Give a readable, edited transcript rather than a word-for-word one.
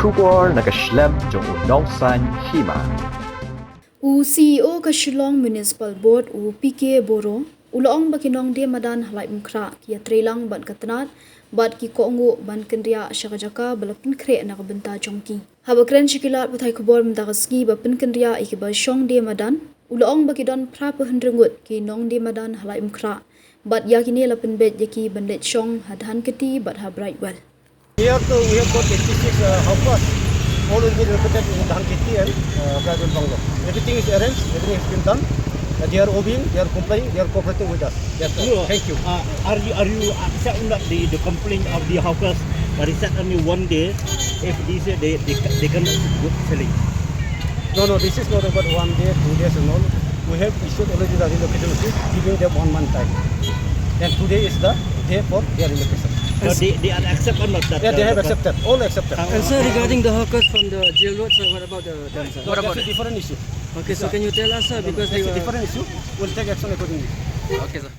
Shubor Nakaslem Jong Nongsan Hima. CEO ka Shillong Municipal Board PK Boro ulong baki Nongdie Madan Laitumkhrah ki trelang ban katnat bad ki Kohnguh Pynkynriah syakajaka bala Pynkynriah na kabenta jongki habakren shikilat pathai khobor mdagasgi ba Pynkynriah ikiba shong de Madan ulong baki don pra pahendrengut ki Nongdie Madan Laitumkhrah bad yakini la penbet yaki bandet shong Dhanketi bad ha Brightwell. Here we have got 86 houses, all will be located in Dhanketi and Brightwell Bungalow. Everything is arranged, everything has been done. They are obeying, they are complying, they are cooperating with us. Yes, no, thank you. Are you accept not the complaint of the hawkers, but it's only one day if they can good selling? No, this is not about 1 day, 2 days and all. We have issued already the relocation notice, giving them 1 month time. And today is the day for their relocation. So they are accept or not that? Yeah, they have accepted, all accepted. And sir, regarding the hawkers from the jail road, sir, what about them, sir? What about a different issue? Okay, so can you tell us, sir, because That's a different issue. We'll take action accordingly. Okay, sir.